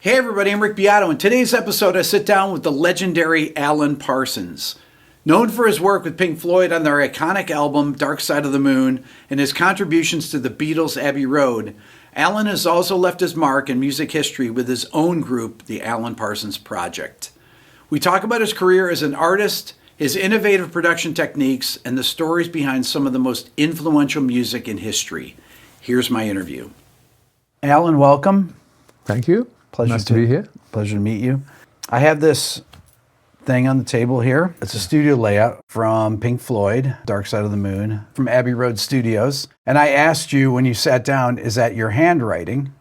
Hey everybody, I'm Rick Beato. In today's episode, I sit down with the legendary Alan Parsons. Known for his work with Pink Floyd on their iconic album Dark Side of the Moon and his contributions to the Beatles' Abbey Road, Alan has also left his mark in music history with his own group, the Alan Parsons Project. We talk about his career as an artist, his innovative production techniques, and the stories behind some of the most influential music in history. Here's my interview. Alan, welcome. Thank you. Pleasure nice to be here. Pleasure to meet you. I have this thing on the table here. It's a studio layout from Pink Floyd, Dark Side of the Moon, from Abbey Road Studios. And I asked you when you sat down, is that your handwriting?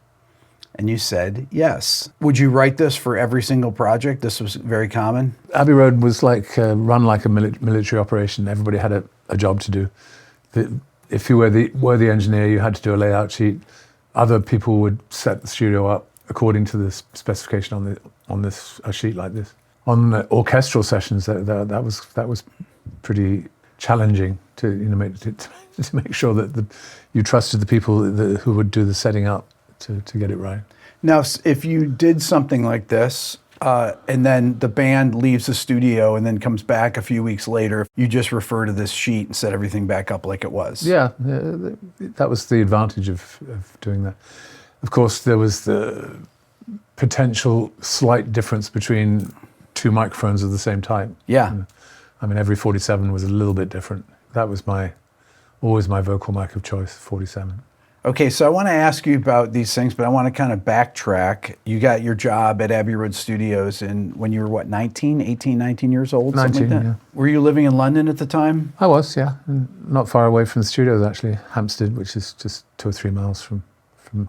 And you said yes. Would you write this for every single project? This was very common. Abbey Road was like run like a military operation. Everybody had a job to do. If you were the engineer, you had to do a layout sheet. Other people would set the studio up according to the specification on this a sheet like this. On orchestral sessions, that was pretty challenging to make sure that you trusted the people who would do the setting up to get it right. Now, if you did something like this, and then the band leaves the studio and then comes back a few weeks later, you just refer to this sheet and set everything back up like it was. Yeah, that was the advantage of doing that. Of course, there was the potential slight difference between two microphones of the same type. Yeah. I mean, every 47 was a little bit different. That was always my vocal mic of choice, 47. Okay, so I want to ask you about these things, but I want to kind of backtrack. You got your job at Abbey Road Studios when you were, 19 years old? 19, something like that? Yeah. Were you living in London at the time? I was, yeah. Not far away from the studios, actually. Hampstead, which is just 2 or 3 miles from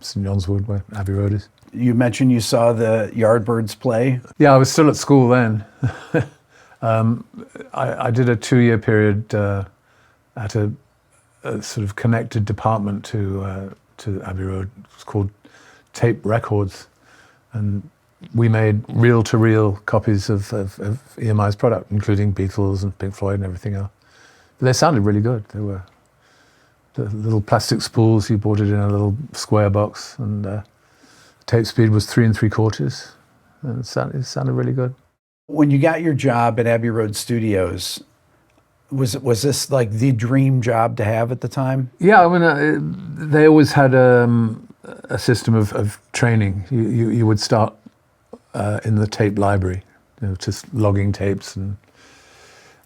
St John's Wood, where Abbey Road is. You mentioned you saw the Yardbirds play. Yeah, I was still at school then. I did a 2-year period at a sort of connected department to Abbey Road. It's called Tape Records, and we made reel-to-reel copies of EMI's product, including Beatles and Pink Floyd and everything else. But they sounded really good. They were the little plastic spools. You bought it in a little square box, and tape speed was 3 3/4, and it sounded really good. When you got your job at Abbey Road Studios, was this like the dream job to have at the time? Yeah, I mean, they always had a system of training. You would start in the tape library, just logging tapes, and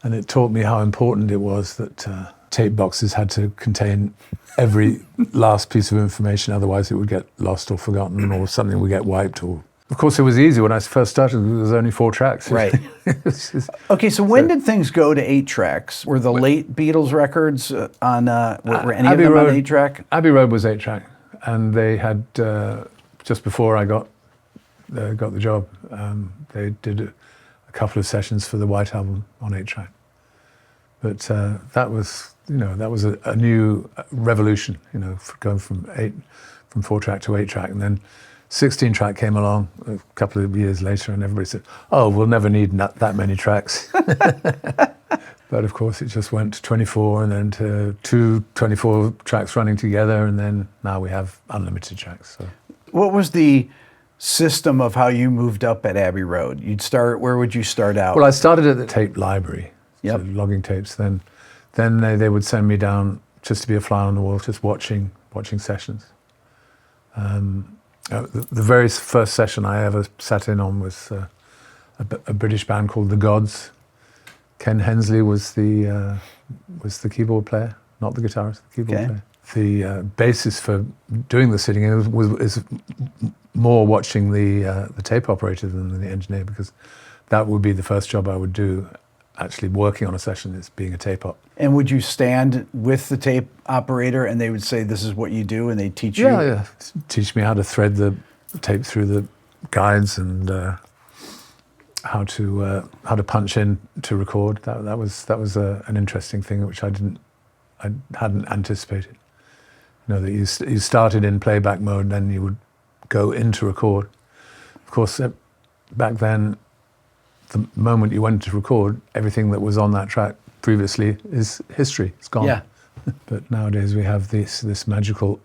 it taught me how important it was that tape boxes had to contain every last piece of information, otherwise it would get lost or forgotten, or something would get wiped. Or, of course, it was easy when I first started. There was only 4 tracks. Right. Okay, so when did things go to 8 tracks? Were the late Beatles records on? Were any of them on 8 track? Abbey Road was 8 track, and they had just before I got the job, they did a couple of sessions for the White Album on 8 track. But that was a new revolution, going from 4 track to 8 track, and then 16 track came along a couple of years later, and everybody said, "Oh, we'll never need that many tracks." But of course, it just went to 24, and then to 2 24 tracks running together, and then now we have unlimited tracks. So, what was the system of how you moved up at Abbey Road? Where would you start out? Well, I started at the tape library. Yep. So logging tapes. Then they would send me down just to be a fly on the wall, just watching sessions. The very first session I ever sat in on was a British band called The Gods. Ken Hensley was the keyboard player, not the guitarist, the keyboard player. The basis for doing the sitting is more watching the tape operator than the engineer, because that would be the first job I would do. Actually working on a session is being a tape op. And would you stand with the tape operator and they would say, "This is what you do," and they teach you? Yeah. Teach me how to thread the tape through the guides, and how to punch in to record. That was an interesting thing which I hadn't anticipated. That you started in playback mode, then you would go into record. Of course, back then, the moment you went to record, everything that was on that track previously is history. It's gone. Yeah. But nowadays we have this magical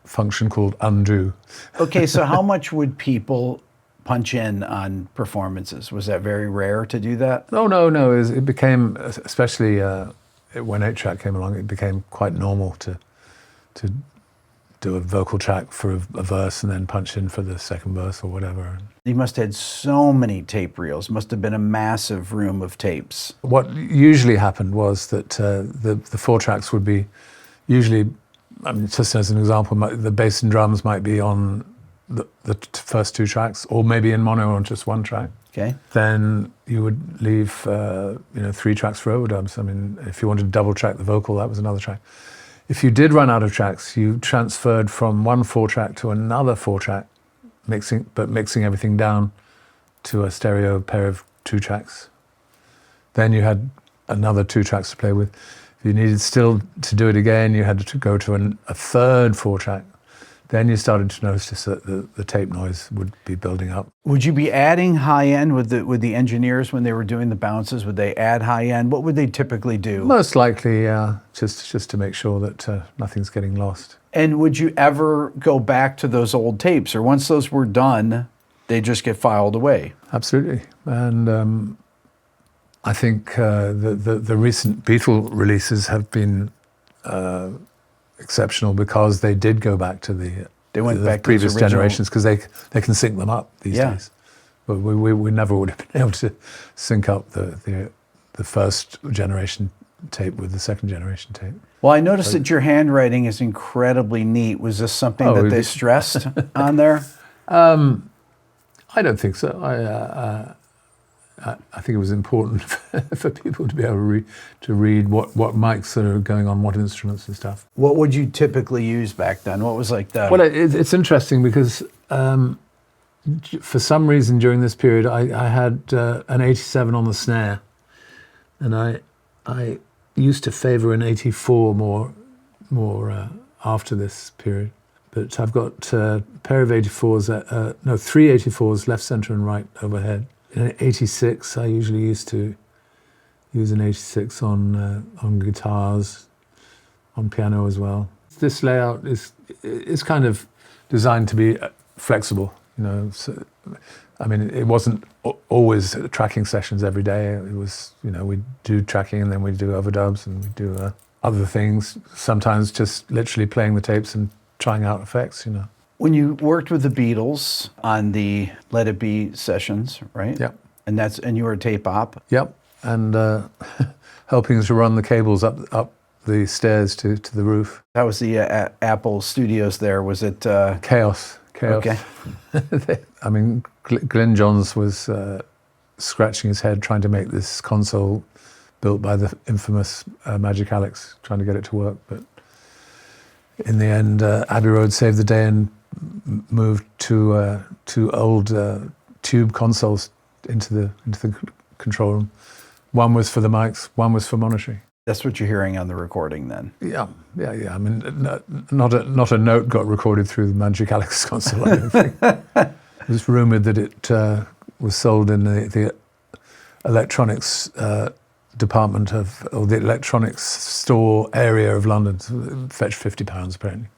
function called undo. Okay, so how much would people punch in on performances? Was that very rare to do that? Oh, no. It became, especially when 8-track came along, it became quite normal to do a vocal track for a verse and then punch in for the second verse or whatever. You must have had so many tape reels. Must have been a massive room of tapes. What usually happened was that the 4 tracks would be usually, I mean, just as an example, the bass and drums might be on the first 2 tracks, or maybe in mono on just 1 track. Okay. Then you would leave 3 tracks for overdubs. I mean, if you wanted to double track the vocal, that was another track. If you did run out of tracks, you transferred from one 4-track to another 4-track, mixing everything down to a stereo pair of 2 tracks. Then you had another 2 tracks to play with. If you needed still to do it again, you had to go to a third 4-track. Then you started to notice that the tape noise would be building up. Would you be adding high end with the engineers when they were doing the bounces? Would they add high end? What would they typically do? Most likely, just to make sure that nothing's getting lost. And would you ever go back to those old tapes, or once those were done, they just get filed away? Absolutely, and I think the recent Beatle releases have been exceptional because they did go back to the previous generations, because they can sync them up these days. But we never would have been able to sync up the first generation tape with the second generation tape. Well, I noticed that your handwriting is incredibly neat. Was this something that they stressed on there? I don't think so. I think it was important for people to be able to read what mics are going on, what instruments and stuff. What would you typically use back then? What was like the... Well, it's interesting because for some reason during this period, I had an 87 on the snare, and I used to favour an 84 more after this period. But I've got a pair of 84s, 3 84s, left, centre and right overhead. In an 86, I usually used to use an 86 on guitars, on piano as well. This layout is kind of designed to be flexible, you know. So, I mean, it wasn't always tracking sessions every day. It was, you know, we'd do tracking and then we'd do overdubs and we'd do other things. Sometimes just literally playing the tapes and trying out effects, you know. When you worked with the Beatles on the Let It Be sessions, right? Yep. And you were a tape op? Yep. And helping to run the cables up the stairs to the roof. That was the Apple Studios there. Was it... Chaos. Okay. I mean, Glyn Johns was scratching his head trying to make this console built by the infamous Magic Alex, trying to get it to work. But in the end, Abbey Road saved the day and moved to old tube consoles into the control room. One was for the mics, one was for monitoring. That's what you're hearing on the recording then? Yeah. I mean, not a note got recorded through the Magic Alex console, I don't think. It was rumoured that it was sold in the electronics department or the electronics store area of London. Fetched £50 apparently.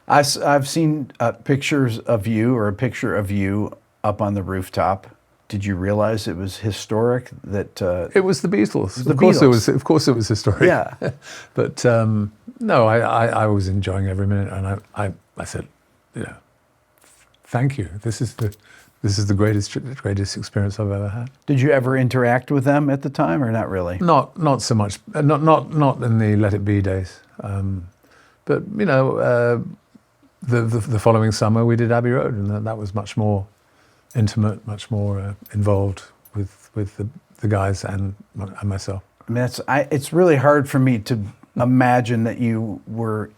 I've seen pictures of you, or a picture of you up on the rooftop. Did you realize it was historic? That it was the Beatles. Of course, it was historic. Yeah, but no, I was enjoying every minute, and I said, you know, thank you. This is the greatest experience I've ever had. Did you ever interact with them at the time, or not really? Not so much. Not in the Let It Be days. But you know, the following summer we did Abbey Road, and that was much more intimate, much more involved with the guys and myself. I mean, it's really hard for me to imagine that you were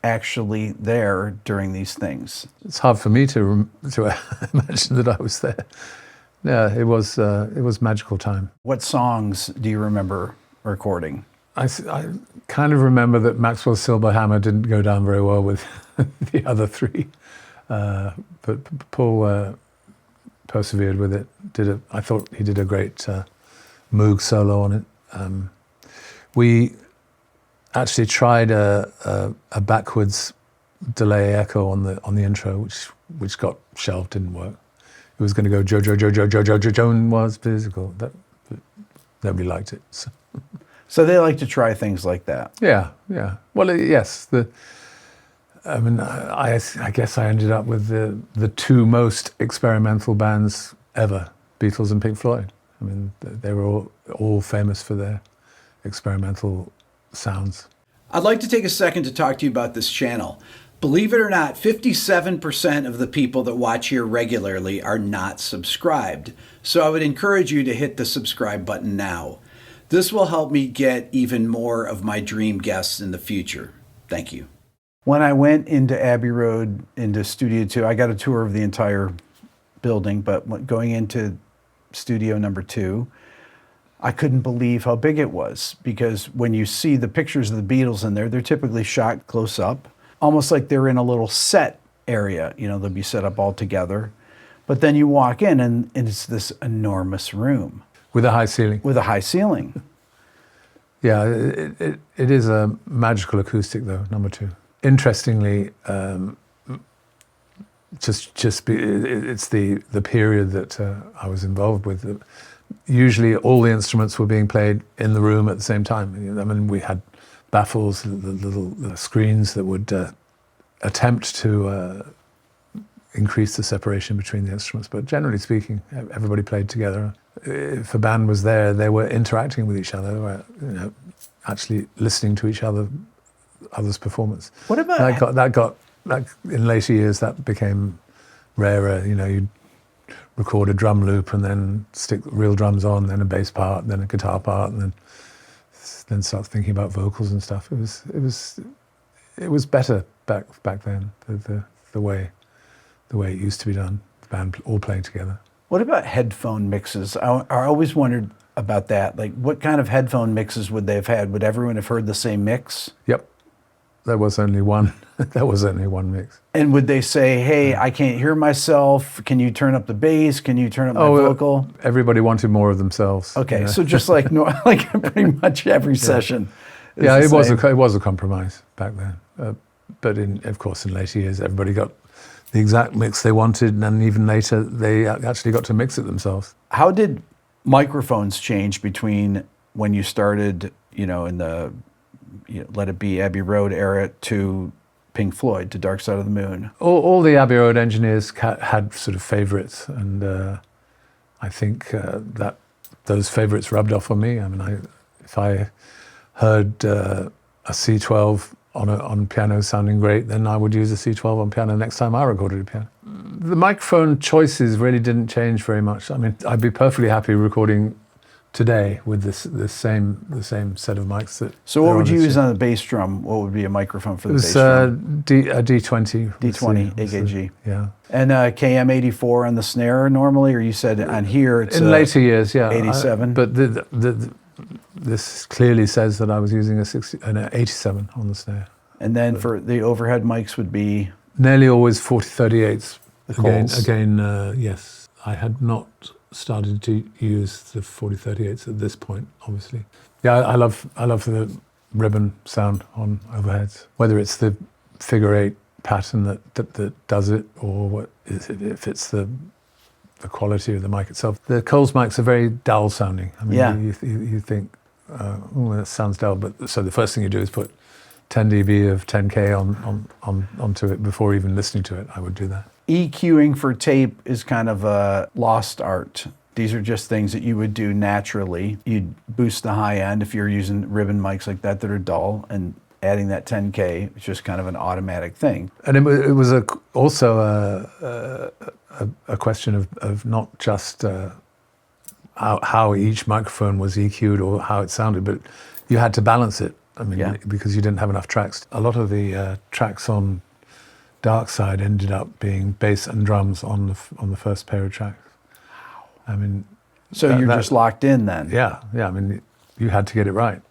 actually there during these things. It's hard for me to imagine that I was there. Yeah, it was magical time. What songs do you remember recording? I kind of remember that Maxwell's Silver Hammer didn't go down very well with the other 3, but Paul persevered with it. I thought he did a great Moog solo on it. We actually tried a backwards delay echo on the intro, which got shelved, didn't work. it was going to go Joan was physical. Nobody liked it. So they like to try things like that. Yeah. Well, yes. I guess I ended up with the two most experimental bands ever, Beatles and Pink Floyd. I mean, they were all famous for their experimental sounds. I'd like to take a second to talk to you about this channel. Believe it or not, 57% of the people that watch here regularly are not subscribed. So I would encourage you to hit the subscribe button now. This will help me get even more of my dream guests in the future. Thank you. When I went into Abbey Road, into Studio 2, I got a tour of the entire building, but going into Studio number 2, I couldn't believe how big it was, because when you see the pictures of the Beatles in there, they're typically shot close up, almost like they're in a little set area. You know, they'll be set up all together. But then you walk in and it's this enormous room. With a high ceiling. With a high ceiling. Yeah, it is a magical acoustic though, number 2. Interestingly, it's the period that I was involved with. Usually all the instruments were being played in the room at the same time. I mean, we had baffles, the little screens that would attempt to increase the separation between the instruments. But generally speaking, everybody played together. If a band was there, they were interacting with each other, actually listening to each other's performance. What about that got in later years that became rarer. You'd record a drum loop and then stick real drums on, then a bass part, then a guitar part, and then start thinking about vocals and stuff. It was better back then, the way it used to be done, the band all playing together. What about headphone mixes? I always wondered about that. Like, what kind of headphone mixes would they have had? Would everyone have heard the same mix? Yep. There was only one. There was only one mix. And would they say, "Hey, I can't hear myself. Can you turn up the bass? Can you turn up my vocal?" Everybody wanted more of themselves. Okay, so just like pretty much every session. Yeah, it was a compromise back then. But of course, in later years, everybody got the exact mix they wanted, and even later, they actually got to mix it themselves. How did microphones change between when you started, in the Let It Be Abbey Road era to Pink Floyd, to Dark Side of the Moon? All the Abbey Road engineers had sort of favorites, and I think that those favorites rubbed off on me. I mean, if I heard a C12 on piano sounding great, then I would use a C12 on piano next time I recorded a piano. The microphone choices really didn't change very much. I mean, I'd be perfectly happy recording today with the same set of mics that. So what would you use on the bass drum? What would be a microphone for the bass drum? A D20. D20 AKG. Yeah. And KM84 on the snare normally, or you said on here it's in later years, yeah. 87. But this clearly says that I was using an 87 on the snare. And then for the overhead mics would be? Nearly always 4038s. Again, yes. I had not started to use the 4038s at this point, obviously. Yeah, I love the ribbon sound on overheads. Whether it's the figure 8 pattern that does it, or if it's the quality of the mic itself. The Coles mics are very dull sounding. I mean, you think, that sounds dull, but so the first thing you do is put 10 dB of 10K onto it before even listening to it. I would do that. EQing for tape is kind of a lost art. These are just things that you would do naturally. You'd boost the high end if you're using ribbon mics like that are dull, and adding that 10K is just kind of an automatic thing. And it was also a question of not just how each microphone was EQ'd or how it sounded, but you had to balance it. I mean, because you didn't have enough tracks. A lot of the tracks on Dark Side ended up being bass and drums on the first pair of tracks. Wow. I mean, so you're just locked in then. Yeah. I mean, you had to get it right.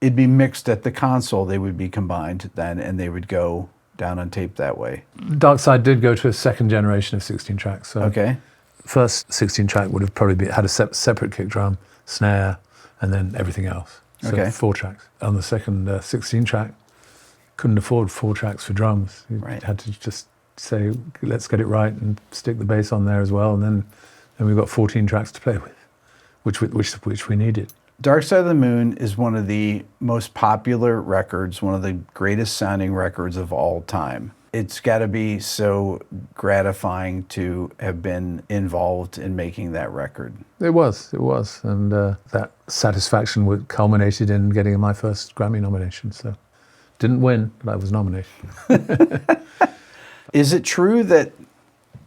It'd be mixed at the console. They would be combined then, and they would go down on tape that way. Dark Side did go to a second generation of 16 tracks. So okay. First 16 track would have probably had a separate kick drum, snare, and then everything else. So okay. 4 tracks. On the second 16 track, couldn't afford 4 tracks for drums. You had to just say, let's get it right and stick the bass on there as well. And then we've got 14 tracks to play with, which we needed. Dark Side of the Moon is one of the most popular records, one of the greatest sounding records of all time. It's got to be so gratifying to have been involved in making that record. It was. And that satisfaction culminated in getting my first Grammy nomination. So didn't win, but I was nominated. Is it true that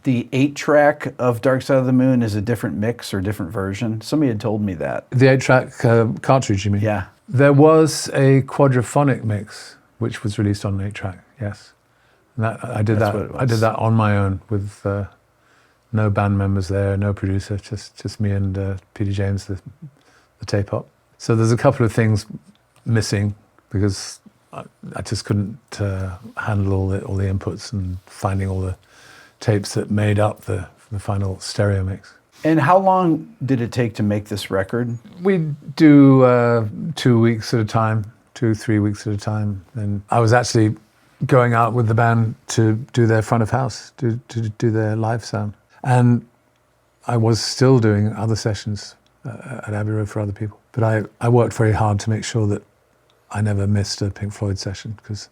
the 8-track of Dark Side of the Moon is a different mix or different version? Somebody had told me that. The 8-track cartridge, you mean? Yeah. There was a quadrophonic mix, which was released on an 8-track, yes. And I did that on my own with no band members there, no producer, just me and Peter James, the tape op. So there's a couple of things missing because I just couldn't handle all the inputs and finding all the tapes that made up the final stereo mix. And how long did it take to make this record? We do 2 weeks at a time, 2-3 weeks at a time. And I was actually going out with the band to do their front of house, to do their live sound. And I was still doing other sessions at Abbey Road for other people. But I worked very hard to make sure that I never missed a Pink Floyd session because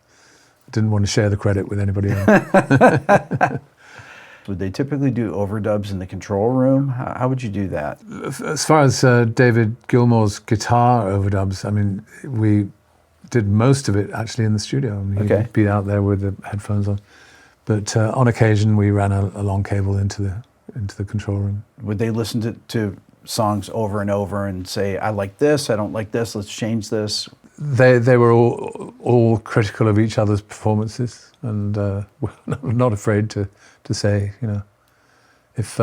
I didn't want to share the credit with anybody else. Would they typically do overdubs in the control room? How would you do that? As far as David Gilmour's guitar overdubs, I mean, we did most of it actually in the studio. I mean, he'd be out there with the headphones on. But on occasion, we ran a long cable into the control room. Would they listen to songs over and over and say, I like this, I don't like this, let's change this? They were all critical of each other's performances and were not afraid to say, you know, if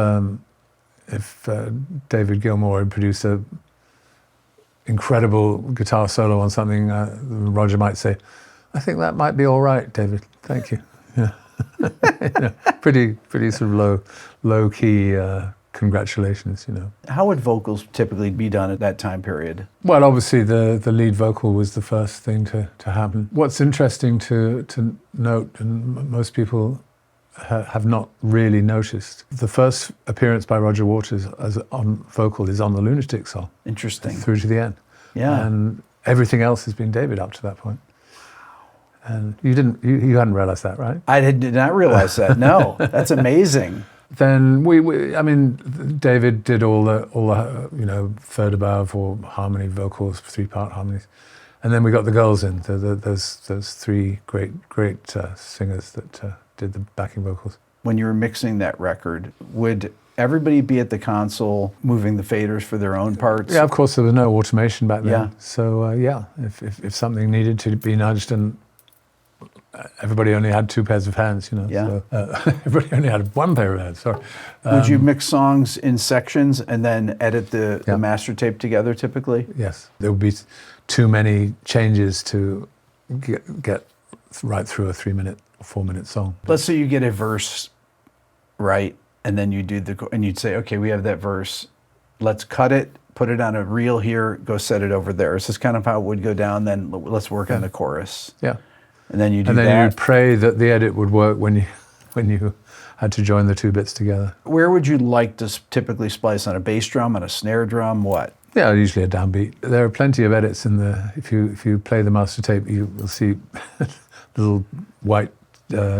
David Gilmour had produced a incredible guitar solo on something, Roger might say, I think that might be all right, David, thank you. Yeah. You know, pretty sort of low key congratulations, you know. How would vocals typically be done at that time period? Well, obviously the lead vocal was the first thing to happen. What's interesting to note, and most people have not really noticed, the first appearance by Roger Waters as on vocal is on the Lunatic song. Interesting. Through to the end. Yeah. And everything else has been David up to that point. And you hadn't realized that, right? I did not realize that. No, that's amazing. Then I mean, David did all the you know, third above or harmony vocals, 3-part harmonies, and then we got the girls in. Those 3 great singers that did the backing vocals. When you were mixing that record, would everybody be at the console moving the faders for their own parts? Yeah, of course there was no automation back then. Yeah. So yeah, if something needed to be nudged, and everybody only had 2 pairs of hands, you know. Yeah. So, everybody only had 1 pair of hands, sorry. Would you mix songs in sections and then edit the master tape together typically? Yes. There would be too many changes to get right through a 3-minute or 4-minute song. Let's say you get a verse right, and then you do and you'd say, okay, we have that verse. Let's cut it, put it on a reel here, go set it over there. Is this kind of how it would go down? Then let's work on the chorus. Yeah. And then you do that. And then you would pray that the edit would work when you had to join the 2 bits together. Where would you like to typically splice? On a bass drum, on a snare drum, what? Yeah, usually a downbeat. There are plenty of edits in the. If you play the master tape, you will see little white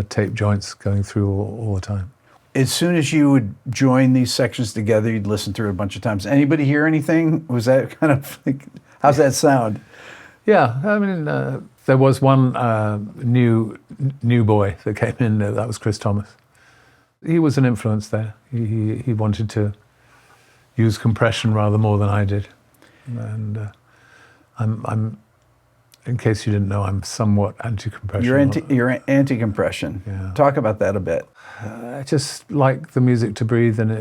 tape joints going through all the time. As soon as you would join these sections together, you'd listen through it a bunch of times. Anybody hear anything? Was that kind of like, how's that sound? Yeah, I mean, there was one new boy that came in. That was Chris Thomas. He was an influence there. He wanted to use compression rather more than I did, and I'm. In case you didn't know, I'm somewhat anti-compression. You're anti-compression. Yeah. Talk about that a bit. I just like the music to breathe in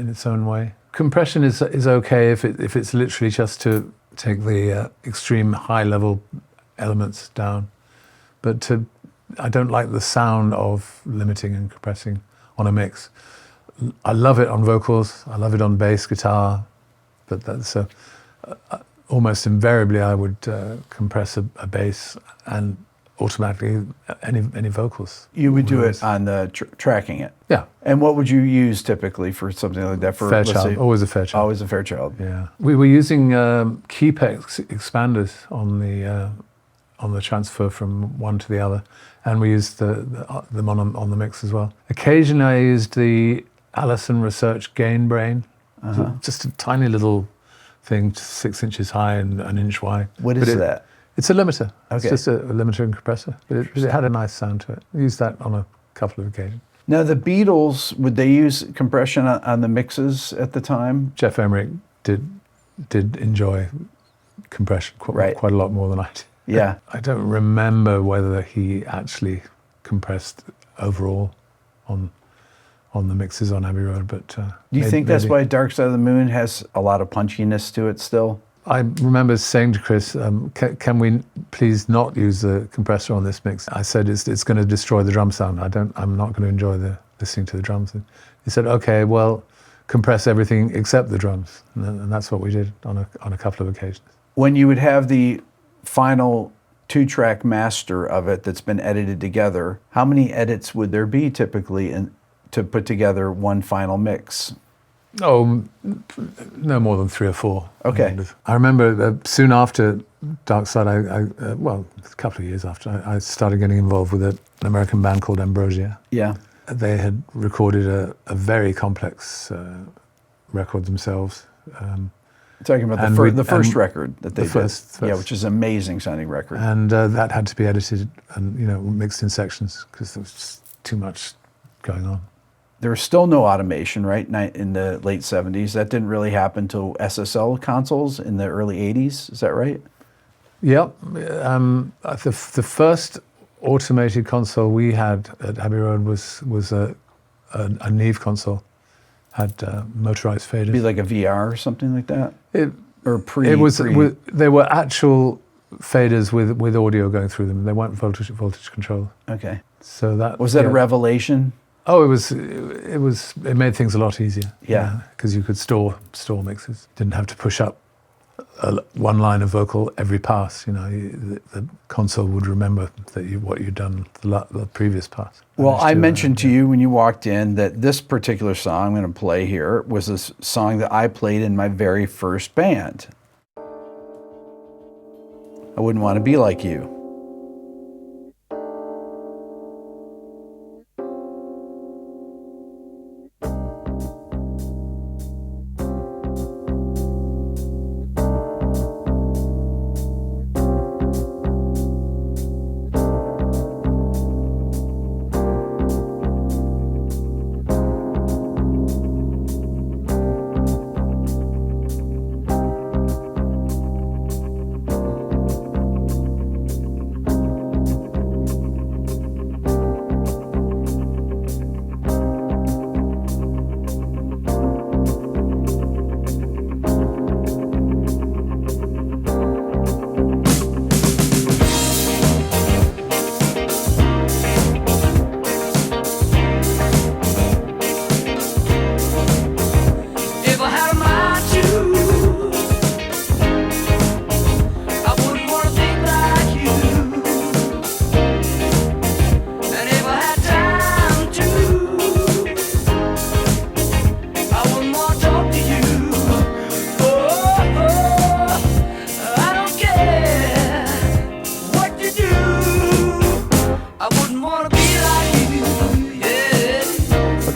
its own way. Compression is okay if it's literally just to take the extreme high-level elements down, but I don't like the sound of limiting and compressing on a mix. I love it on vocals. I love it on bass guitar, but that's almost invariably I would compress a bass and automatically any vocals. You would do it on the tracking it. Yeah. And what would you use typically for something like that? For Fairchild, always a Fairchild. Always a Fairchild. Yeah. We were using Keypex expanders on the transfer from one to the other, and we used them on the mix as well. Occasionally I used the Allison Research Gain Brain, just a tiny little thing, 6 inches high and an inch wide. What is that? It's a limiter. Okay. It's just a limiter and compressor. But it had a nice sound to it. We used that on a couple of occasions. Now the Beatles, would they use compression on the mixes at the time? Jeff Emerick did enjoy compression quite a lot more than I did. Yeah. I don't remember whether he actually compressed overall on the mixes on Abbey Road, but do you think that's maybe. why Dark Side of the Moon has a lot of punchiness to it still? I remember saying to Chris, can we please not use the compressor on this mix? I said it's going to destroy the drum sound. I'm not going to enjoy listening to the drums. And he said, okay, well, compress everything except the drums, and that's what we did on a couple of occasions. When you would have the final 2-track master of it that's been edited together, how many edits would there be typically to put together one final mix? Oh, no more than 3 or 4. Okay. I remember soon after Dark Side, well, a couple of years after, I started getting involved with an American band called Ambrosia. Yeah. They had recorded a very complex record themselves. Talking about the first record that they did. Yeah, which is an amazing sounding record. And that had to be edited and mixed in sections because there was just too much going on. There was still no automation, right, in the late 70s. That didn't really happen till SSL consoles in the early 80s. Is that right? Yep. The first automated console we had at Abbey Road was a Neve console. Had motorized faders. It'd be like a VR or something like that? They were actual faders with audio going through them. They weren't voltage controlled. Okay. So that was that a revelation? Oh, it made things a lot easier. Yeah. Because you could store mixes. Didn't have to push up one line of vocal every pass. The console would remember what you'd done the previous pass. Well, I mentioned to you when you walked in that this particular song I'm going to play here was a song that I played in my very first band. I Wouldn't Want to Be Like You.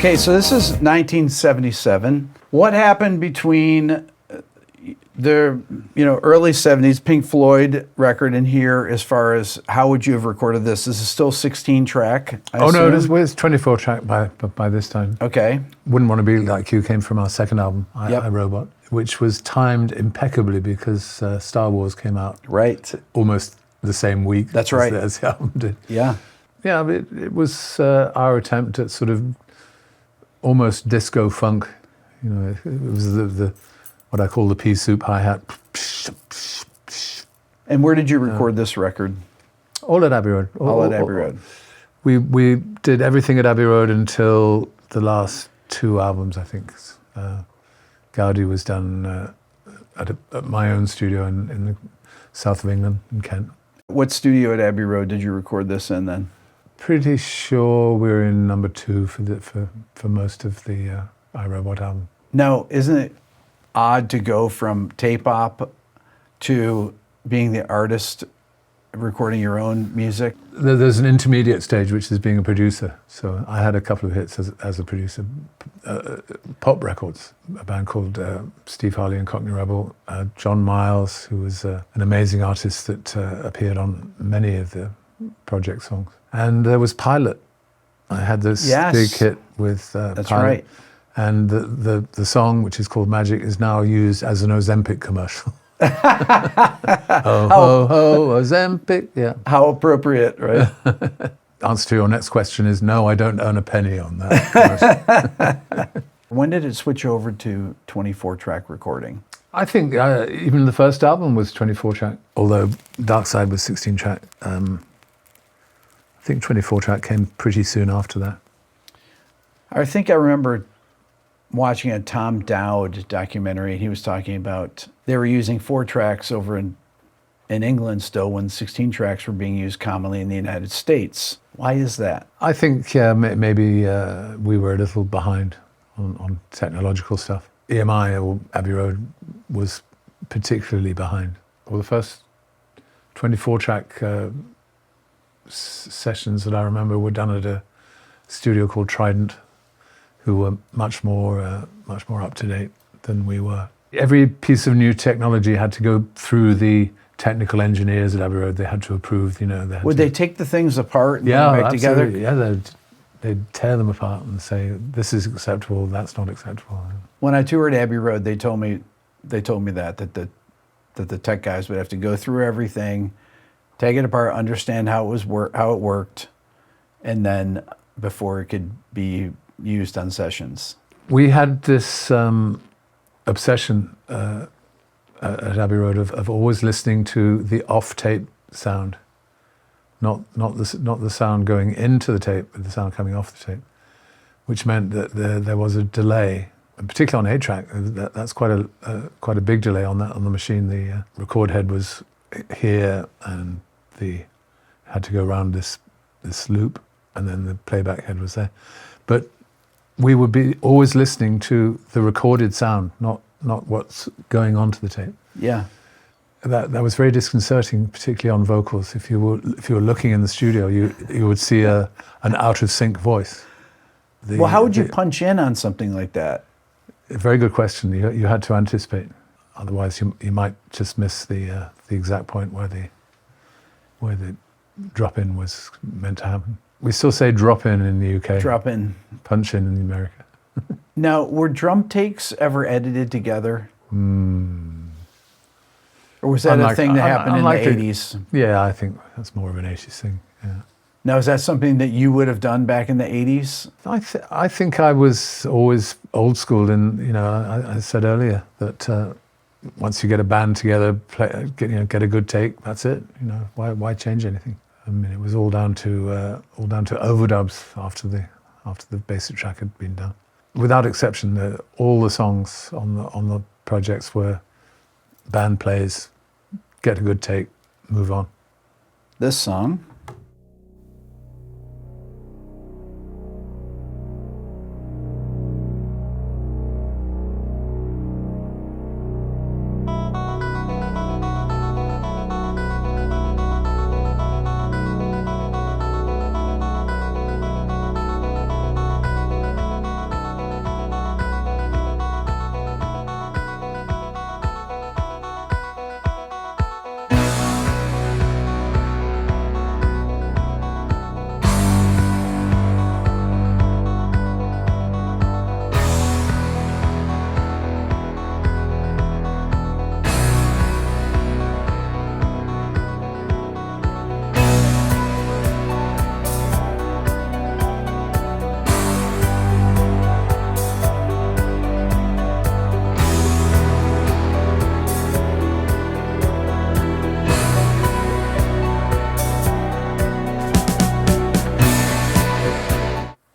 Okay, so this is 1977. What happened between the early 70s Pink Floyd record in here as far as how would you have recorded this? This is still 16 track. No, it's 24 track by this time. Okay. Wouldn't Want to Be Like You came from our second album, I Robot, which was timed impeccably because Star Wars came out almost the same week. That's right. As the album did. Yeah. Yeah, but it was our attempt at sort of almost disco funk. It was the what I call the pea soup hi-hat. And where did you record this record? All at Abbey Road. All at Abbey Road. We did everything at Abbey Road until the last 2 albums, I think. Gaudi was done at my own studio in the south of England, in Kent. What studio at Abbey Road did you record this in then? Pretty sure we were in number 2 for most of the iRobot album. Now, isn't it odd to go from tape op to being the artist recording your own music? There's an intermediate stage, which is being a producer. So I had a couple of hits as a producer. Pop Records, a band called Steve Harley and Cockney Rebel. John Miles, who was an amazing artist that appeared on many of the project songs. And there was Pilot. I had this big hit with That's Pilot. right. And the song, which is called Magic, is now used as an Ozempic commercial. Ho, ho, ho, Ozempic, yeah. How appropriate, right? Answer to your next question is no, I don't earn a penny on that. When did it switch over to 24-track recording? I think even the first album was 24-track, although Dark Side was 16-track. I think 24-track came pretty soon after that. I think I remember watching a Tom Dowd documentary, and he was talking about they were using 4 tracks over in England still when 16 tracks were being used commonly in the United States. Why is that? I think maybe we were a little behind on technological stuff. EMI or Abbey Road was particularly behind. Well, the first 24-track sessions that I remember were done at a studio called Trident, who were much more up to date than we were. Every piece of new technology had to go through the technical engineers at Abbey Road. They had to approve, Would they take the things apart and put them back absolutely. together? Yeah, they'd tear them apart and say, this is acceptable, that's not acceptable. When I toured Abbey Road, they told me that the tech guys would have to go through everything, take it apart, understand how it worked, and then before it could be used on sessions. We had this obsession at Abbey Road of always listening to the off-tape sound, not the sound going into the tape, but the sound coming off the tape, which meant that there was a delay, and particularly on 8-track. That's quite a big delay on the machine. The record head was here, and had to go around this loop, and then the playback head was there. But we would be always listening to the recorded sound, not what's going on to the tape. Yeah. That was very disconcerting, particularly on vocals. If you were looking in the studio, you would see an out of sync voice. How would you punch in on something like that? A very good question. You had to anticipate, otherwise you might just miss the exact point where the drop in was meant to happen. We still say drop in the UK. Drop in. Punch in America. Now, were drum takes ever edited together? Or was that a thing that happened in the 80s? Yeah, I think that's more of an 80s thing, yeah. Now, is that something that you would have done back in the 80s? I think I was always old school, and I said earlier that once you get a band together, get a good take, that's it. Why change anything? I mean, it was all down to overdubs after the basic track had been done. Without exception, all the songs on the projects were band plays, get a good take, move on. This song.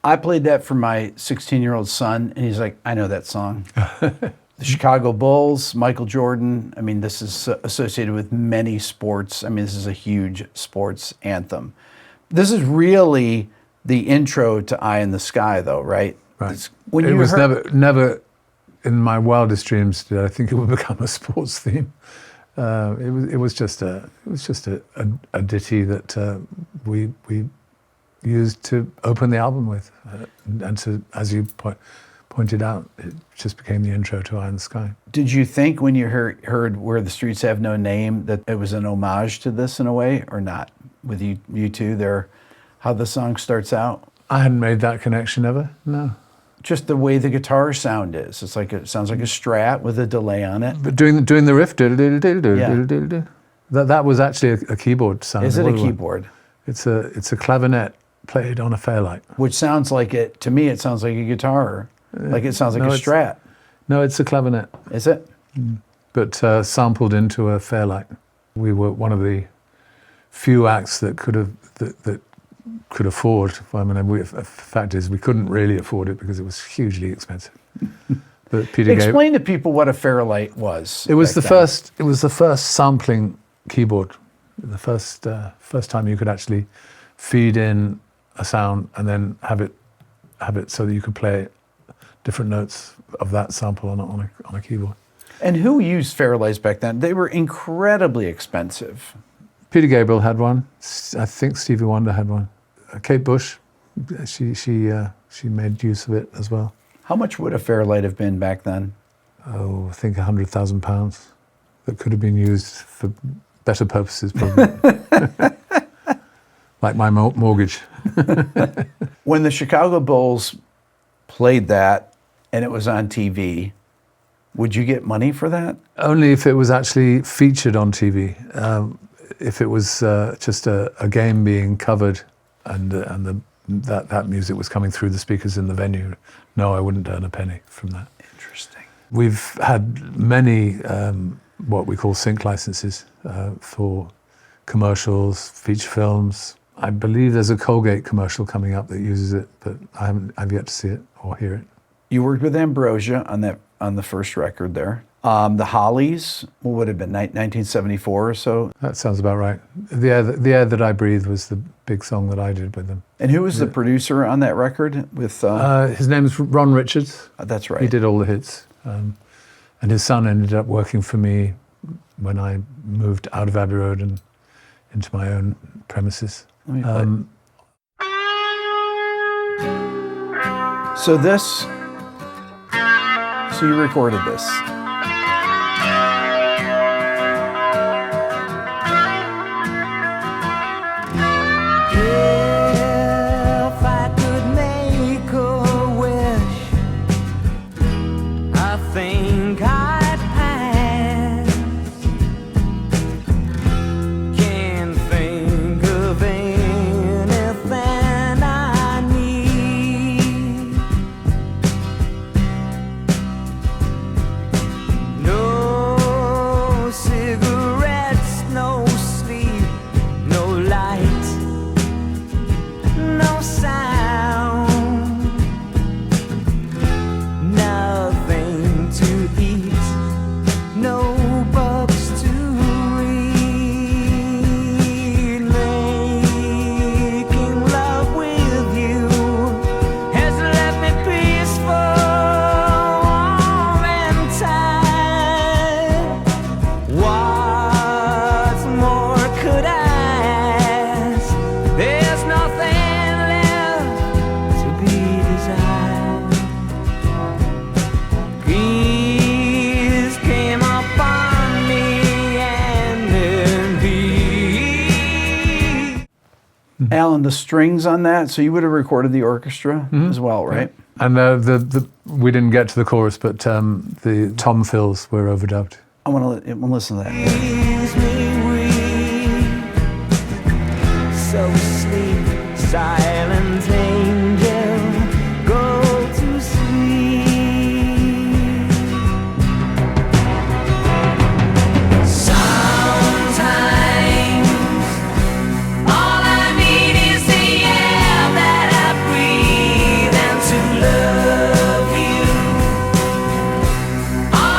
I played that for my 16-year-old son, and he's like, I know that song. The Chicago Bulls, Michael Jordan. I mean, this is associated with many sports. I mean, this is a huge sports anthem. This is really the intro to Eye in the Sky, though, right? Right. It was never in my wildest dreams did I think it would become a sports theme. It was just a ditty that we used to open the album with, and to, as you pointed out, it just became the intro to Eye in the Sky. Did you think when you heard Where the Streets Have No Name that it was an homage to this in a way, or not? With you two there, how the song starts out? I hadn't made that connection ever, no. Just the way the guitar sound is. It's like, it sounds like a Strat with a delay on it. But doing the riff, that was actually a keyboard sound. Is it a keyboard? It's a clavinet played on a Fairlight. Which sounds like it, to me, it sounds like a guitar. Like it sounds like a Strat. No, it's a clavinet. Is it? But sampled into a Fairlight. We were one of the few acts that could afford. I mean, the fact is, we couldn't really afford it because it was hugely expensive. But Peter explain to people what a Fairlight was. It was the first. It was the first sampling keyboard. The first time you could actually feed in a sound and then have it so that you could play different notes of that sample on a keyboard. And who used Fairlights back then? They were incredibly expensive. Peter Gabriel had one. I think Stevie Wonder had one. Kate Bush, she made use of it as well. How much would a Fairlight have been back then? Oh, I think £100,000. That could have been used for better purposes, probably. Like my mortgage. When the Chicago Bulls played that and it was on TV, would you get money for that? Only if it was actually featured on TV. If it was just a game being covered and that music was coming through the speakers in the venue, no, I wouldn't earn a penny from that. Interesting. We've had many what we call sync licenses for commercials, feature films. I believe there's a Colgate commercial coming up that uses it, but I've yet to see it or hear it. You worked with Ambrosia on the first record there. The Hollies, what would have been 1974 or so? That sounds about right. The Air That I Breathe was the big song that I did with them. And who was the producer on that record? With his name is Ron Richards. That's right. He did all the hits. And his son ended up working for me when I moved out of Abbey Road and into my own premises. So you recorded this. If I could make a wish, I think I'd pass. Can't think of anything I need. No cigarettes, no sleep, no light, no sound, nothing to eat, no books to read. Making love with you has left me peaceful, warm and tired. What more could I ask? There's nothing left to be desired. Peace came upon me and then peace. Alan, the strings on that, so you would have recorded the orchestra as well, right? And we didn't get to the chorus, but the tom fills were overdubbed. I want to listen to that. Leaves me weak. So sleep, silent angel, go to sleep. Sometimes all I need is the air that I breathe and to love you. All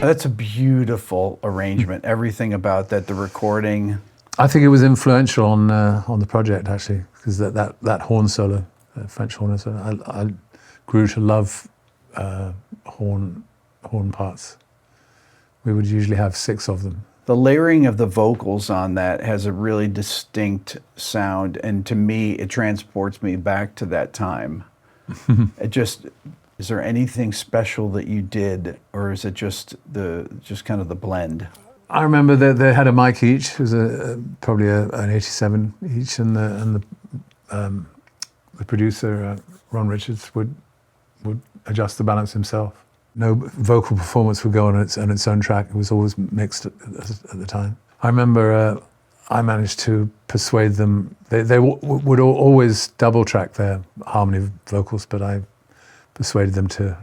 That's a beautiful arrangement. Everything about that, the recording. I think it was influential on the project, actually, because that horn solo, French horn solo, I grew to love horn parts. We would usually have 6 of them. The layering of the vocals on that has a really distinct sound, and to me, it transports me back to that time. Is there anything special that you did, or is it just kind of the blend? I remember that they had a mic each. It was probably an 87 each, and the producer Ron Richards would adjust the balance himself. No vocal performance would go on its own track. It was always mixed at the time. I remember I managed to persuade them. They would always double track their harmony vocals, but I persuaded them to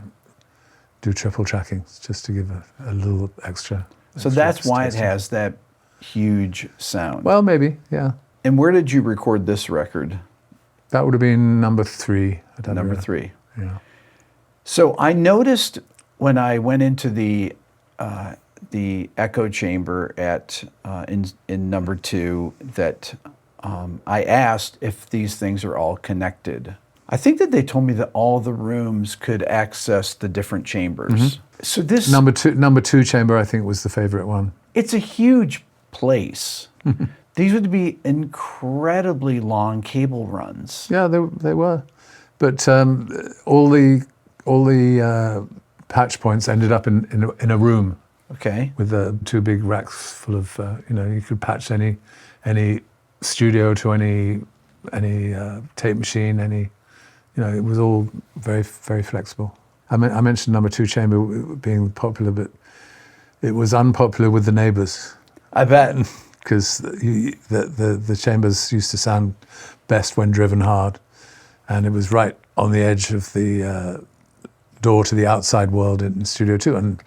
do triple tracking just to give a little extra. So that's why it has that huge sound. Well, maybe, yeah. And where did you record this record? That would have been number 3. Number 3. Yeah. So I noticed when I went into the echo chamber in number 2 that I asked if these things are all connected. I think that they told me that all the rooms could access the different chambers. Mm-hmm. So this number two chamber, I think, was the favorite one. It's a huge place. These would be incredibly long cable runs. Yeah, they were, but all the patch points ended up in a room. Okay. With 2 big racks full of you could patch any studio to any tape machine, it was all very, very flexible. I mentioned number 2 chamber being popular, but it was unpopular with the neighbors. I bet. Because the chambers used to sound best when driven hard, and it was right on the edge of the door to the outside world in Studio 2. And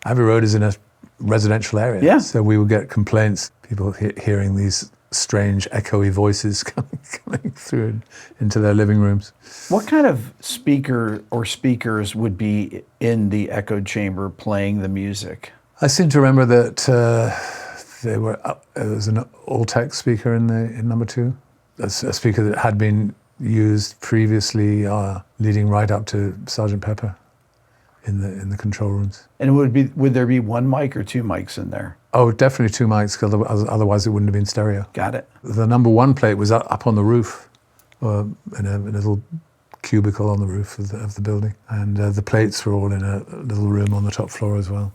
Abbey Road is in a residential area, yeah. So we would get complaints, people hearing these strange echoey voices coming through into their living rooms. What kind of speaker or speakers would be in the echo chamber playing the music? I seem to remember that there was an Alltech speaker in number 2, a speaker that had been used previously, leading right up to Sgt. Pepper in the control rooms. And would there be 1 mic or 2 mics in there? Oh, definitely 2 mics, because otherwise it wouldn't have been stereo. Got it. The number 1 plate was up on the roof, in a little cubicle on the roof of the building, and the plates were all in a little room on the top floor as well.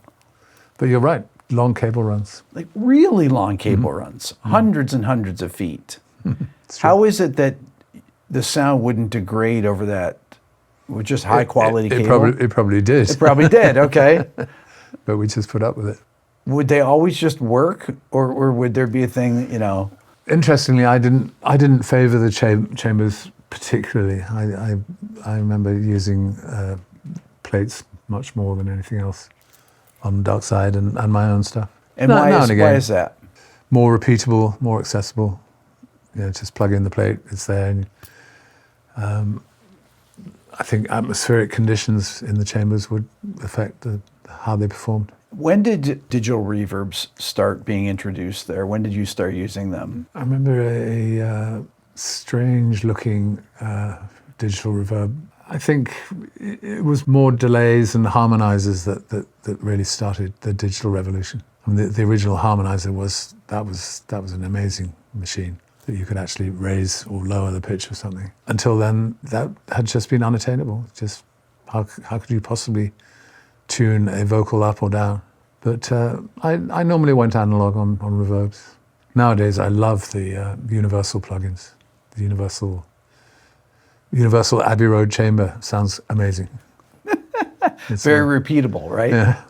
But you're right, long cable runs. Like really long cable runs, hundreds and hundreds of feet. How is it that the sound wouldn't degrade over that with just high quality cable? It probably did. It probably did, okay. But we just put up with it. Would they always just work, or would there be a thing, Interestingly, I didn't favor the chambers particularly. I remember using plates much more than anything else on the dark side and my own stuff. And why is that? More repeatable, more accessible. Just plug in the plate, it's there. And, I think atmospheric conditions in the chambers would affect how they performed. When did digital reverbs start being introduced there? When did you start using them? I remember a strange-looking digital reverb. I think it was more delays and harmonizers that really started the digital revolution. I mean, the original harmonizer was an amazing machine that you could actually raise or lower the pitch or something. Until then, that had just been unattainable. Just how could you possibly tune a vocal up or down? But I normally went analog on reverbs. Nowadays, I love the universal plugins. The universal Abbey Road chamber sounds amazing. It's very repeatable, right? Yeah.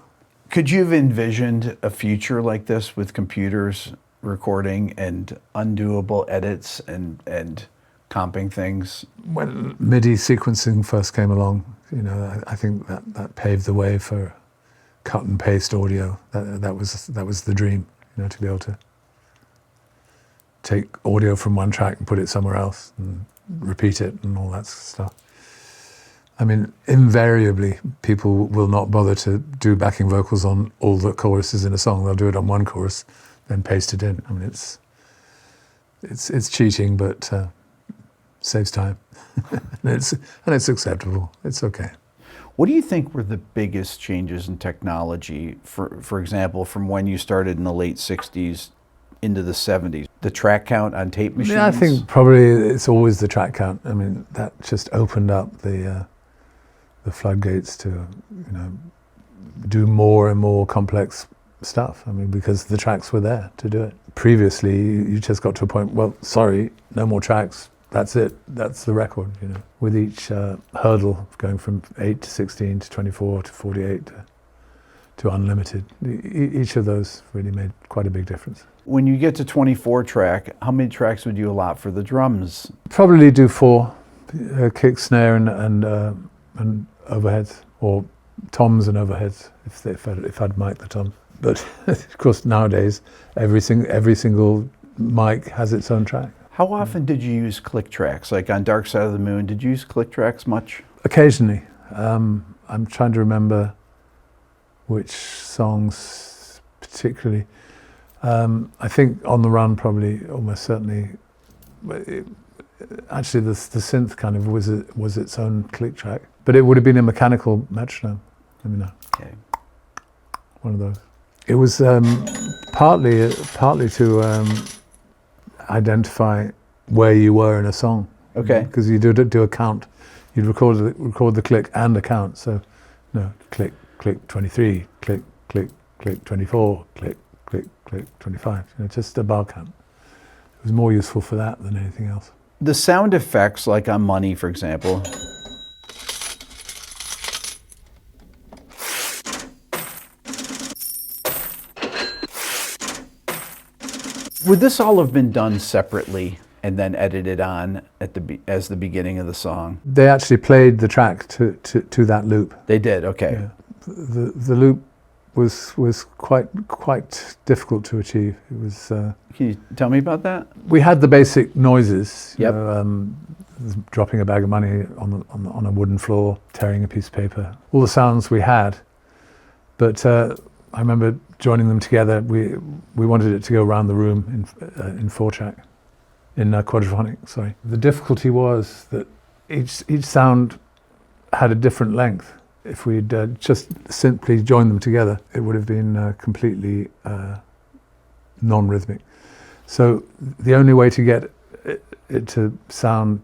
Could you have envisioned a future like this with computers recording and undoable edits and comping things? When MIDI sequencing first came along, I think that paved the way for cut and paste audio. That was the dream, to be able to take audio from one track and put it somewhere else and repeat it and all that stuff. I mean, invariably, people will not bother to do backing vocals on all the choruses in a song. They'll do it on one chorus, then paste it in. I mean, it's cheating, but saves time, and it's acceptable. It's okay. What do you think were the biggest changes in technology, for example, from when you started in the late 60s into the 70s? The track count on tape machines? Yeah, I think probably it's always the track count. I mean, that just opened up the floodgates to, do more and more complex stuff. I mean, because the tracks were there to do it. Previously, you just got to a point, well, sorry, no more tracks. That's it. That's the record, With each hurdle going from 8 to 16 to 24 to 48 to unlimited, each of those really made quite a big difference. When you get to 24 track, how many tracks would you allot for the drums? Probably do 4, kick, snare, and overheads, or toms and overheads if I'd mic the tom. But of course nowadays every single mic has its own track. How often did you use click tracks? Like on Dark Side of the Moon, did you use click tracks much? Occasionally. I'm trying to remember which songs particularly. I think On the Run probably almost certainly. Actually, the synth kind of was its own click track, but it would have been a mechanical metronome. Let me know. Okay. One of those. It was partly to identify where you were in a song. Okay. Because you do a count. You'd record the click and a count. So, click 23, click 24, click 25. Just a bar count. It was more useful for that than anything else. The sound effects, like on Money, for example. Would this all have been done separately and then edited on as the beginning of the song? They actually played the track to that loop. They did, okay. Yeah. The loop was quite difficult to achieve. It was. Can you tell me about that? We had the basic noises. Yep. Dropping a bag of money on a wooden floor, tearing a piece of paper. All the sounds we had, but I remember joining them together. We wanted it to go around the room in 4-track, in Quadrophonic. Sorry. The difficulty was that each sound had a different length. If we'd just simply joined them together, it would have been completely non-rhythmic. So the only way to get it to sound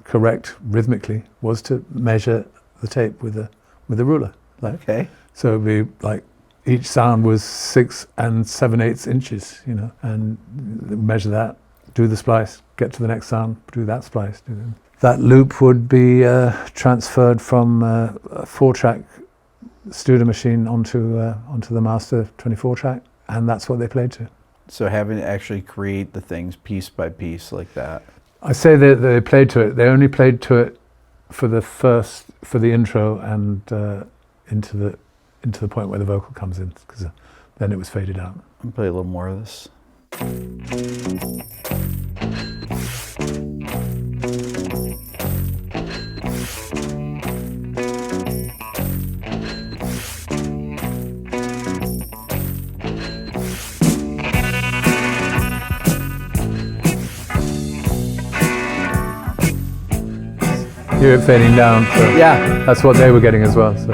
correct rhythmically was to measure the tape with a ruler. Okay. So it'd be like each sound was 6 7/8 inches, and measure that, do the splice, get to the next sound, do that splice. That loop would be transferred from a 4-track Studer machine onto the master 24-track, and that's what they played to. So having to actually create the things piece by piece like that. I say that they played to it. They only played to it for the intro and into the point where the vocal comes in, because then it was faded out. I'll play a little more of this. Hear it fading down. So Yeah. that's what they were getting as well. So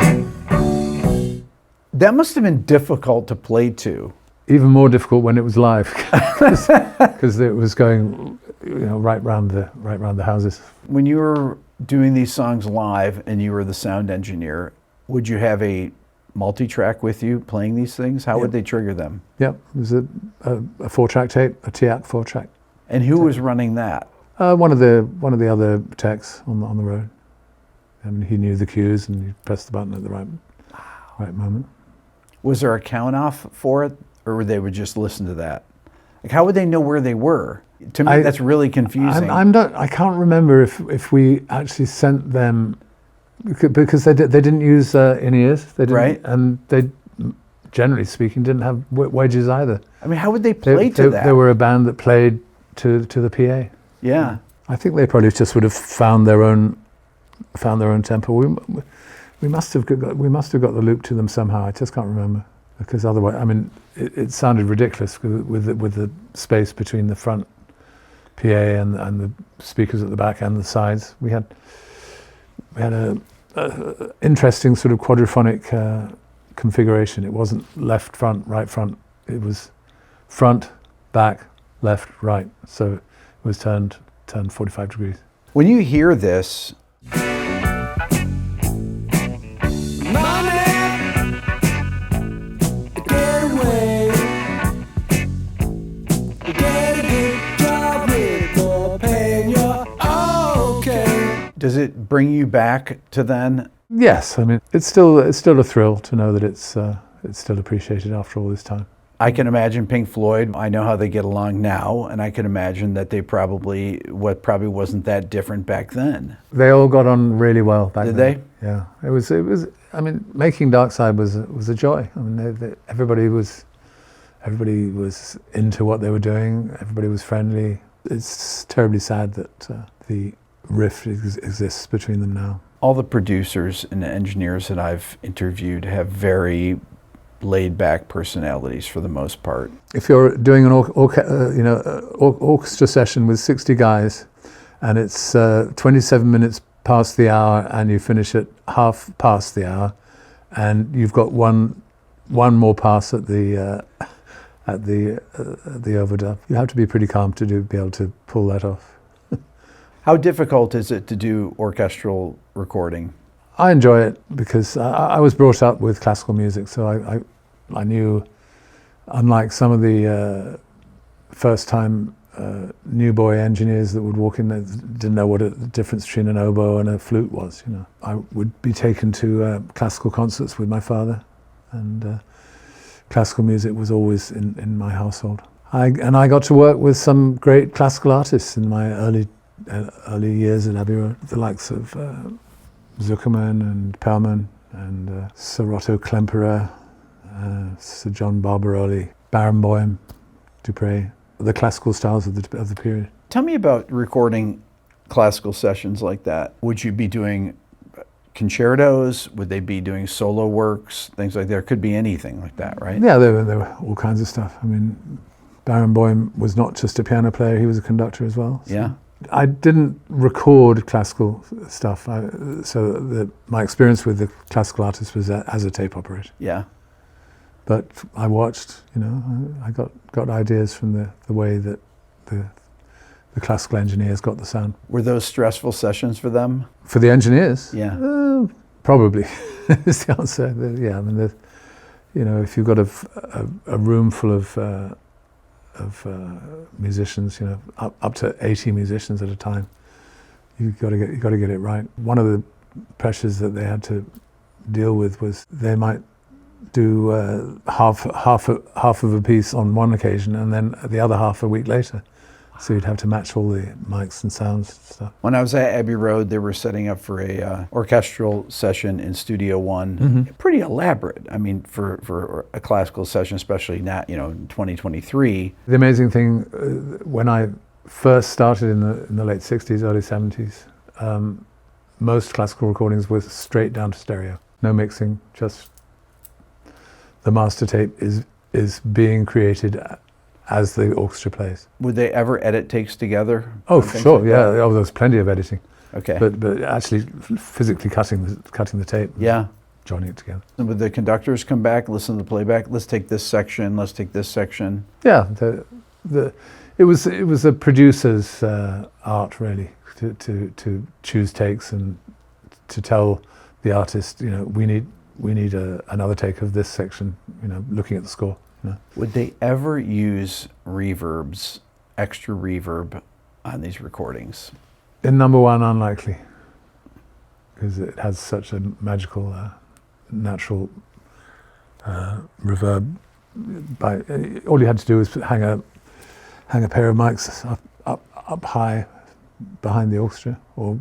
That must have been difficult to play to. even more difficult when it was live, because it was going, right round the houses. When you were doing these songs live and you were the sound engineer, would you have a multi-track with you playing these things? How would they trigger them? Yep, it was a 4-track tape, a TIAC 4-track. And who was running that? One of the other techs on the road. I mean, he knew the cues and he pressed the button at the right moment. Was there a count off for it, or they would just listen to that? Like, how would they know where they were? To me, that's really confusing. I can't remember if we actually sent them, because they didn't use in-ears. They didn't, right. And they, generally speaking, didn't have wedges either. I mean, how would they play to that? They were a band that played to the PA. Yeah. I think they probably just would have found their own found their own tempo. We must have got the loop to them somehow. I just can't remember, because otherwise, I mean, it sounded ridiculous with the space between the front PA and the speakers at the back and the sides. We had a interesting sort of quadrophonic configuration. It wasn't left, front, right, front. It was front, back, left, right. So it was turned 45 degrees. When you hear this, does it bring you back to then? Yes, I mean, it's still a thrill to know that it's still appreciated after all this time. I can imagine Pink Floyd. I know how they get along now, and I can imagine that they probably wasn't that different back then. They all got on really well back then. Did they? Yeah, it was. I mean, making Dark Side was a joy. I mean, everybody was into what they were doing. Everybody was friendly. It's terribly sad that the rift exists between them now. All the producers and the engineers that I've interviewed have very laid-back personalities for the most part. If you're doing an orchestra session with 60 guys, and it's 27 minutes past the hour, and you finish at half past the hour, and you've got one more pass at the overdub, you have to be pretty calm to be able to pull that off. How difficult is it to do orchestral recording? I enjoy it because I was brought up with classical music, so I knew, unlike some of the first-time new boy engineers that would walk in, they didn't know what the difference between an oboe and a flute was. You know, I would be taken to classical concerts with my father, and classical music was always in my household. I got to work with some great classical artists in my early years at Abbey Road, the likes of Zuckerman and Perlman and Sir Otto Klemperer, Sir John Barbaroli, Barenboim, Dupre, the classical styles of the period. Tell me about recording classical sessions like that. Would you be doing concertos? Would they be doing solo works? Things like that? There could be anything like that, right? Yeah, there were all kinds of stuff. I mean, Barenboim was not just a piano player, he was a conductor as well. So. Yeah. I didn't record classical stuff, so my experience with the classical artists was as a tape operator. Yeah. But I watched, I got ideas from the way that the classical engineers got the sound. Were those stressful sessions for them? For the engineers? Yeah. Probably is the answer. Yeah, I mean, if you've got a room full of musicians, up to 80 musicians at a time, you've got to get it right. One of the pressures that they had to deal with was they might do half of a piece on one occasion and then the other half a week later. So you'd have to match all the mics and sounds and stuff. When I was at Abbey Road, they were setting up for a orchestral session in Studio One. Mm-hmm. Pretty elaborate. I mean, for a classical session, especially now, in 2023. The amazing thing, when I first started in the late 60s, early 70s, most classical recordings were straight down to stereo. No mixing, just the master tape is being created as the orchestra plays. Would they ever edit takes together? Oh, for sure, like yeah. Oh, there's plenty of editing. Okay. But actually physically cutting the tape. Yeah. Joining it together. And would the conductors come back, listen to the playback? Let's take this section. Let's take this section. Yeah. It was a producer's art really to choose takes and to tell the artist, we need another take of this section. Looking at the score. No. Would they ever use reverbs, extra reverb, on these recordings? In number one, unlikely, because it has such a magical, natural reverb. All you had to do was hang a pair of mics up high behind the orchestra or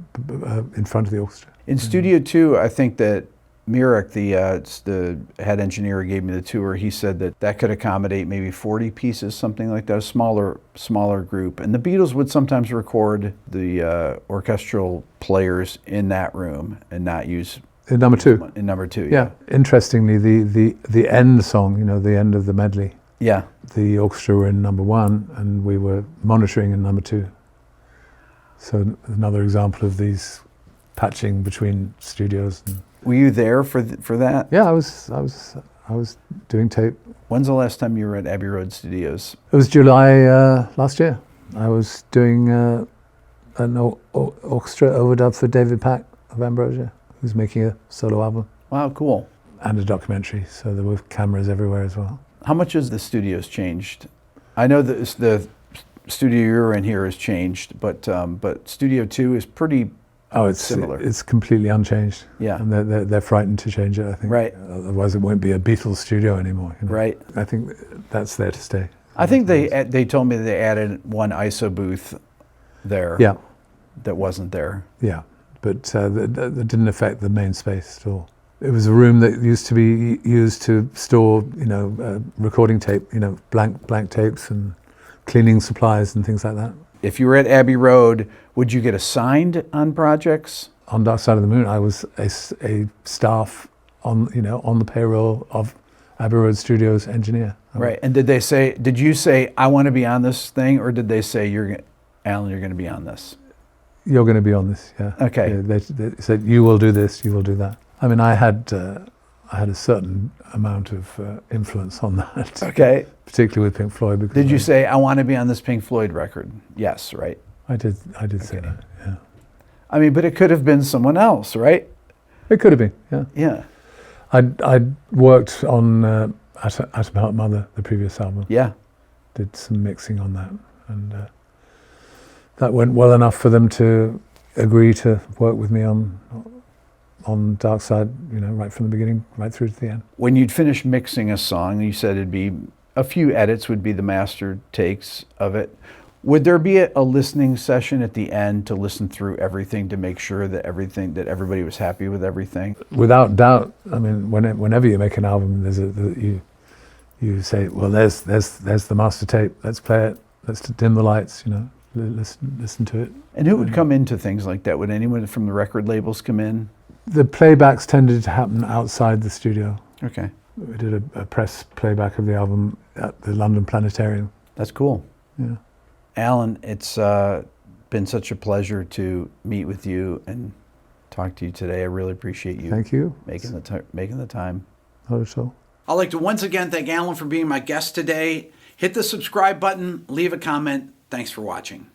in front of the orchestra. In Studio 2, I think that Mirek, the head engineer who gave me the tour, he said that could accommodate maybe 40 pieces, something like that, a smaller group. And the Beatles would sometimes record the orchestral players in that room and not use In number two. in number two. Yeah. Interestingly, the end song, you know, the end of the medley, Yeah. the orchestra were in number one, and we were monitoring in number two. So another example of these patching between studios. And Were you there for that? yeah, I was doing tape. When's the last time you were at Abbey Road Studios? It was July last year. I was doing an orchestra overdub for David Pack of Ambrosia, who's making a solo album, Wow, cool. and a documentary. So there were cameras everywhere as well. How much has the studios changed? I know that the studio you're in here has changed, but Studio 2 is pretty similar. It's completely unchanged. Yeah. And they're frightened to change it, I think. Right. Otherwise, it won't be a Beatles studio anymore. You know? Right. I think that's there to stay. I think they told me they added one ISO booth there. Yeah. That wasn't there. Yeah. But that didn't affect the main space at all. It was a room that used to be used to store, you know, recording tape, you know, blank tapes and cleaning supplies and things like that. If you were at Abbey Road, would you get assigned on projects? On Dark Side of the Moon, I was a staff on the payroll of Abbey Road Studios engineer. Right. And did you say, I want to be on this thing, or did they say, Alan, you're going to be on this? You're going to be on this, yeah. Okay. Yeah, they said, you will do this, you will do that. I mean, I had a certain amount of influence on that. Okay. Particularly with Pink Floyd. Because Did you say, I want to be on this Pink Floyd record? Yes, right? I did say that, yeah. I mean, but it could have been someone else, right? It could have been, yeah. Yeah. I'd worked on At About Mother, the previous album. Yeah. Did some mixing on that, and that went well enough for them to agree to work with me on Dark Side, you know, right from the beginning, right through to the end. When you'd finish mixing a song, you said it'd be a few edits would be the master takes of it. Would there be a listening session at the end to listen through everything to make sure that everybody was happy with everything? Without doubt. I mean, whenever you make an album, you say, well, there's the master tape. Let's play it. Let's dim the lights. You know, listen to it. And who would come into things like that? Would anyone from the record labels come in? The playbacks tended to happen outside the studio. Okay. We did a press playback of the album at the London Planetarium. That's cool. Yeah. Alan, it's been such a pleasure to meet with you and talk to you today. I really appreciate you. Thank you. Making the time. Not at all. I'd like to once again thank Alan for being my guest today. Hit the subscribe button, leave a comment. Thanks for watching.